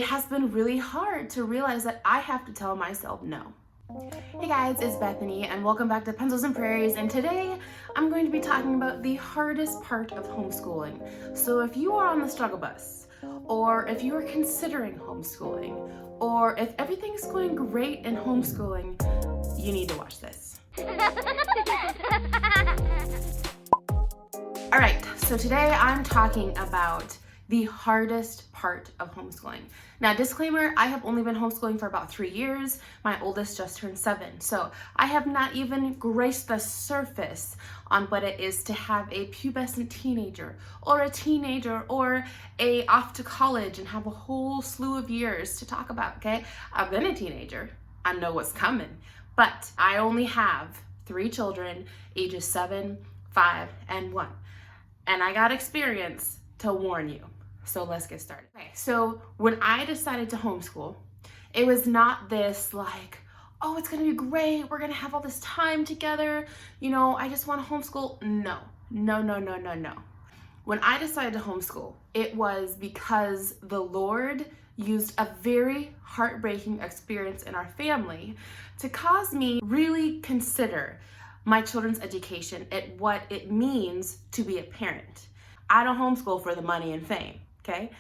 It has been really hard to realize that I have to tell myself no. Hey guys, it's Bethany and welcome back to Pencils and Prairies, and today I'm going to be talking about the hardest part of homeschooling. So if you are on the struggle bus, or if you are considering homeschooling, or if everything's going great in homeschooling, you need to watch this. Alright, so today I'm talking about the hardest part of homeschooling. Now, disclaimer, I have only been homeschooling for about 3 years. My oldest just turned 7. So I have not even graced the surface on what it is to have a pubescent teenager or a teenager or a off to college and have a whole slew of years to talk about, okay? I've been a teenager. I know what's coming. But I only have 3 children, ages 7, 5, and 1. And I got experience to warn you. So let's get started. Okay, so when I decided to homeschool, it was not this like, oh, it's gonna be great, we're gonna have all this time together, I just wanna homeschool. No. When I decided to homeschool, it was because the Lord used a very heartbreaking experience in our family to cause me really consider my children's education and what it means to be a parent. I don't homeschool for the money and fame, okay?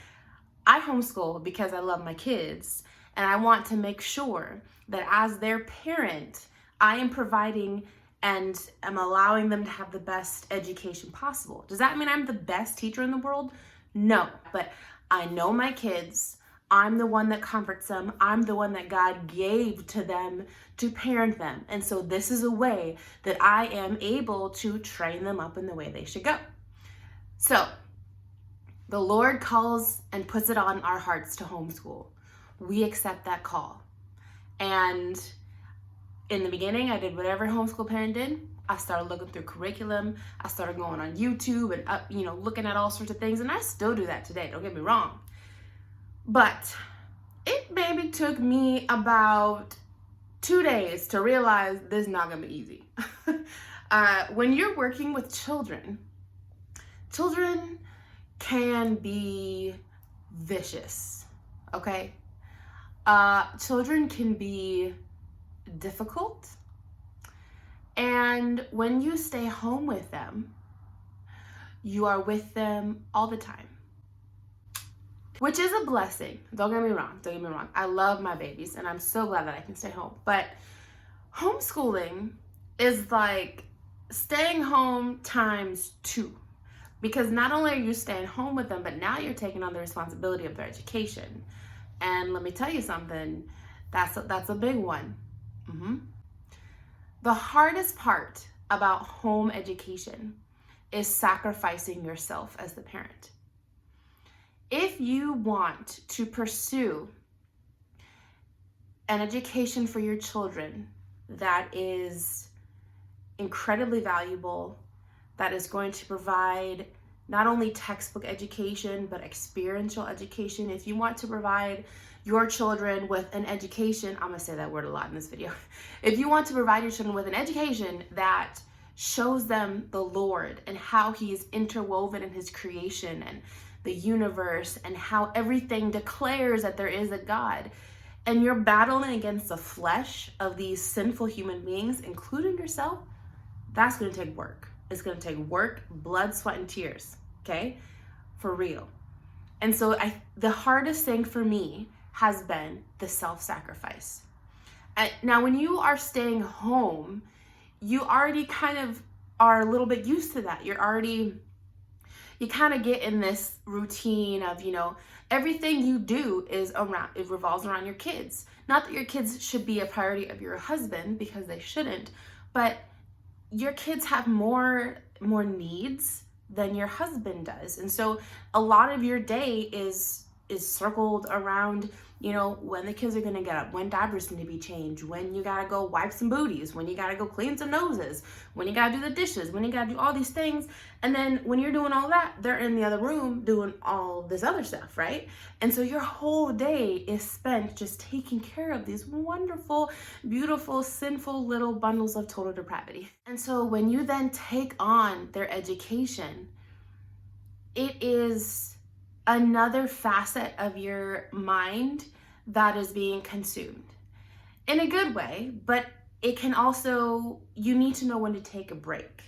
I homeschool because I love my kids and I want to make sure that as their parent, I am providing and am allowing them to have the best education possible. Does that mean I'm the best teacher in the world? No, but I know my kids. I'm the one that comforts them. I'm the one that God gave to them to parent them. And so this is a way that I am able to train them up in the way they should go. So the Lord calls and puts it on our hearts to homeschool. We accept that call. And in the beginning, I did whatever homeschool parent did. I started looking through curriculum. I started going on YouTube and looking at all sorts of things. And I still do that today, don't get me wrong. But it maybe took me about 2 days to realize this is not gonna be easy. When you're working with children can be vicious, okay? Children can be difficult. And when you stay home with them, you are with them all the time. Which is a blessing. Don't get me wrong. I love my babies and I'm so glad that I can stay home. But homeschooling is like staying home times 2. Because not only are you staying home with them, but now you're taking on the responsibility of their education. And let me tell you something, that's a big one. The hardest part about home education is sacrificing yourself as the parent. If you want to pursue an education for your children that is incredibly valuable, that is going to provide not only textbook education, but experiential education. If you want to provide your children with an education, I'm gonna say that word a lot in this video. If you want to provide your children with an education that shows them the Lord and how He is interwoven in His creation and the universe and how everything declares that there is a God, and you're battling against the flesh of these sinful human beings, including yourself, that's gonna take work. It's gonna take work, blood, sweat, and tears, okay? For real. And so the hardest thing for me has been the self-sacrifice. Now, when you are staying home, you already kind of are a little bit used to that. You kind of get in this routine of, everything you do it revolves around your kids. Not that your kids should be a priority of your husband, because they shouldn't, but your kids have more needs than your husband does. And so a lot of your day is circled around, when the kids are gonna get up, when diapers need to be changed, when you gotta go wipe some booties, when you gotta go clean some noses, when you gotta do the dishes, when you gotta do all these things. And then when you're doing all that, they're in the other room doing all this other stuff, right? And so your whole day is spent just taking care of these wonderful, beautiful, sinful little bundles of total depravity. And so when you then take on their education, it is another facet of your mind that is being consumed in a good way, but it can also, you need to know when to take a break.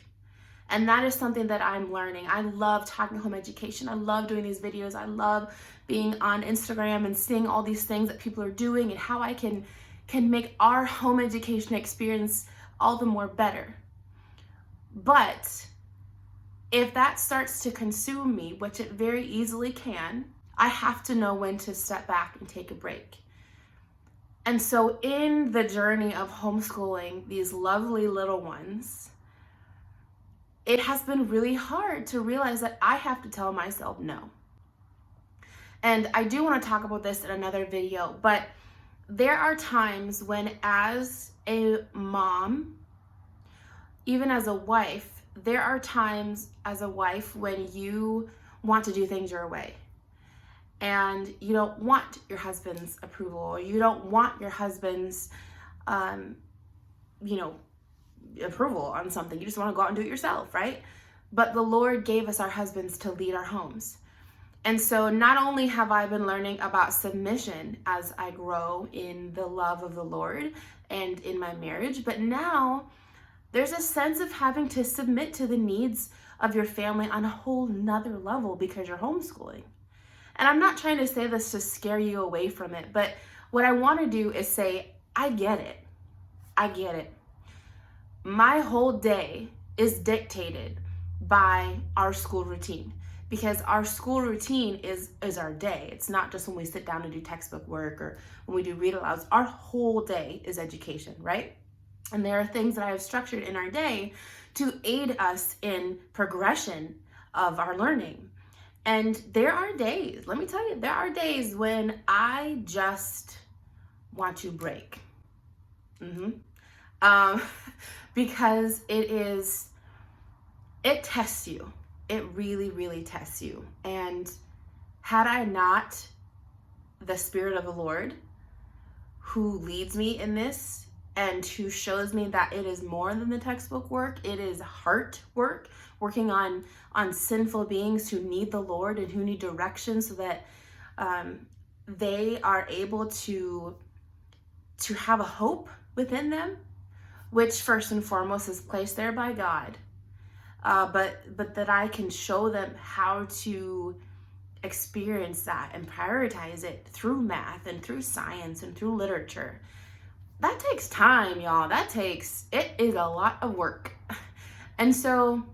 And that is something that I'm learning. I love talking home education. I love doing these videos. I love being on Instagram and seeing all these things that people are doing and how I can make our home education experience all the more better. But if that starts to consume me, which it very easily can, I have to know when to step back and take a break. And so in the journey of homeschooling these lovely little ones, it has been really hard to realize that I have to tell myself no. And I do want to talk about this in another video, but there are times when, as a mom, even as a wife, there are times as a wife when you want to do things your way. And you don't want your husband's approval, or you don't want your husband's, approval on something. You just want to go out and do it yourself, right? But the Lord gave us our husbands to lead our homes. And so not only have I been learning about submission as I grow in the love of the Lord and in my marriage, but now there's a sense of having to submit to the needs of your family on a whole nother level because you're homeschooling. And I'm not trying to say this to scare you away from it, but what I want to do is say, I get it. I get it. My whole day is dictated by our school routine, because our school routine is our day. It's not just when we sit down and do textbook work or when we do read alouds. Our whole day is education, right? And there are things that I have structured in our day to aid us in progression of our learning. And there are days, let me tell you, there are days when I just want to break. Because it tests you. It really, really tests you. And had I not the Spirit of the Lord who leads me in this and who shows me that it is more than the textbook work, it is heart work, working on sinful beings who need the Lord and who need direction so that they are able to have a hope within them, which first and foremost is placed there by God, but that I can show them how to experience that and prioritize it through math and through science and through literature. That takes time, y'all. It is a lot of work. And so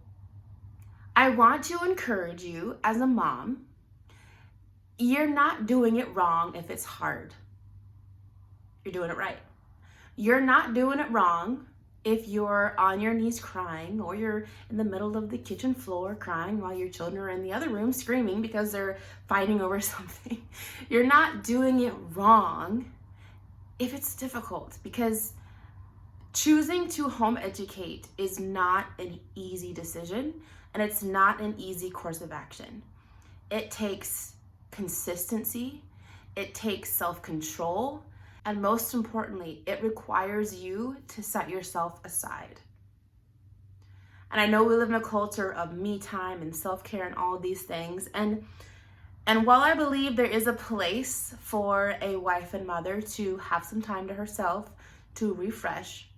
I want to encourage you as a mom, you're not doing it wrong if it's hard. You're doing it right. You're not doing it wrong if you're on your knees crying, or you're in the middle of the kitchen floor crying while your children are in the other room screaming because they're fighting over something. You're not doing it wrong if it's difficult, because choosing to home educate is not an easy decision, and it's not an easy course of action. It takes consistency, it takes self-control, and most importantly, it requires you to set yourself aside. And I know we live in a culture of me time and self-care and all of these things, and while I believe there is a place for a wife and mother to have some time to herself to refresh,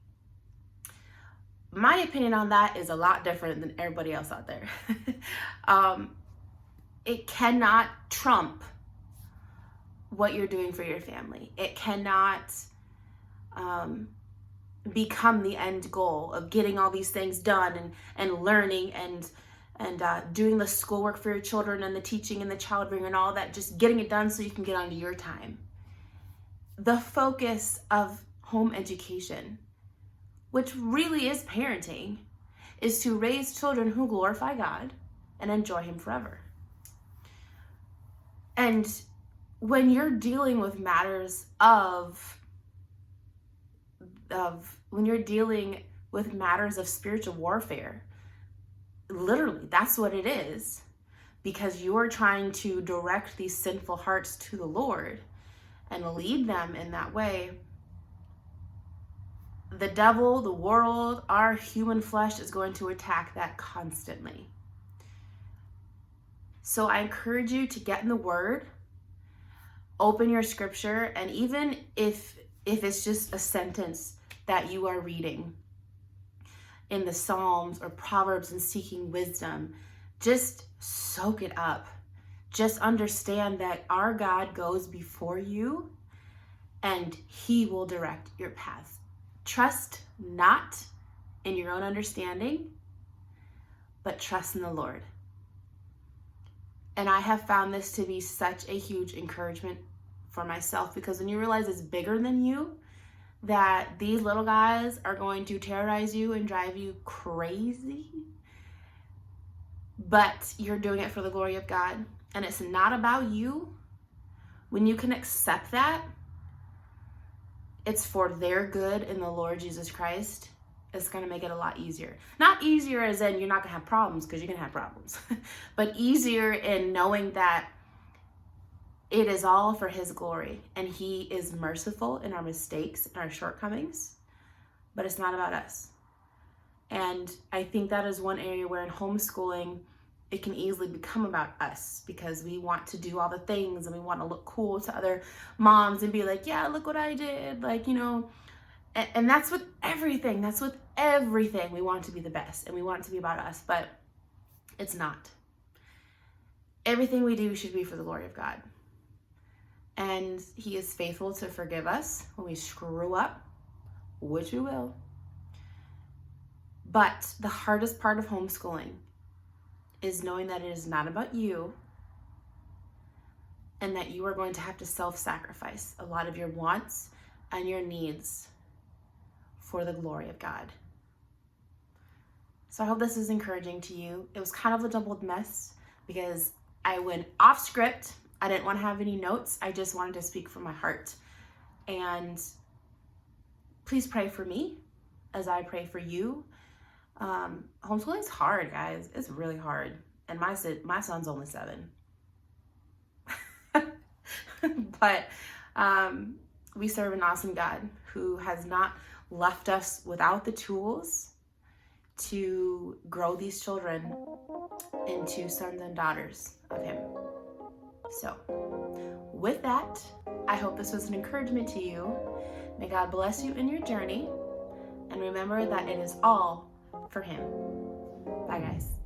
my opinion on that is a lot different than everybody else out there. It cannot trump what you're doing for your family. It cannot become the end goal of getting all these things done and learning and doing the schoolwork for your children and the teaching and the child rearing and all that, just getting it done so you can get onto your time. The focus of home education, which really is parenting, is to raise children who glorify God and enjoy Him forever. And when you're dealing with matters of spiritual warfare, literally, that's what it is, because you're trying to direct these sinful hearts to the Lord and lead them in that way. The devil, the world, our human flesh is going to attack that constantly. So I encourage you to get in the Word, open your scripture, and even if it's just a sentence that you are reading in the Psalms or Proverbs and seeking wisdom, just soak it up. Just understand that our God goes before you and He will direct your path. Trust not in your own understanding, but trust in the Lord. And I have found this to be such a huge encouragement for myself, because when you realize it's bigger than you, that these little guys are going to terrorize you and drive you crazy, but you're doing it for the glory of God, and it's not about you. When you can accept that, it's for their good in the Lord Jesus Christ. It's going to make it a lot easier. Not easier as in you're not going to have problems, because you're going to have problems, but easier in knowing that it is all for His glory, and He is merciful in our mistakes and our shortcomings, but it's not about us. And I think that is one area where in homeschooling, it can easily become about us, because we want to do all the things and we want to look cool to other moms and be like, yeah, look what I did. Like, you know, and that's with everything. That's with everything. We want to be the best and we want it to be about us, but it's not. Everything we do should be for the glory of God. And He is faithful to forgive us when we screw up, which we will. But the hardest part of homeschooling is knowing that it is not about you, and that you are going to have to self-sacrifice a lot of your wants and your needs for the glory of God. So I hope this is encouraging to you. It was kind of a doubled mess because I went off script. I didn't want to have any notes. I just wanted to speak from my heart. And please pray for me as I pray for you. Homeschooling's hard, guys. It's really hard. And my son's only 7. But we serve an awesome God who has not left us without the tools to grow these children into sons and daughters of Him. So, with that, I hope this was an encouragement to you. May God bless you in your journey. And remember that it is all for Him. Bye, guys.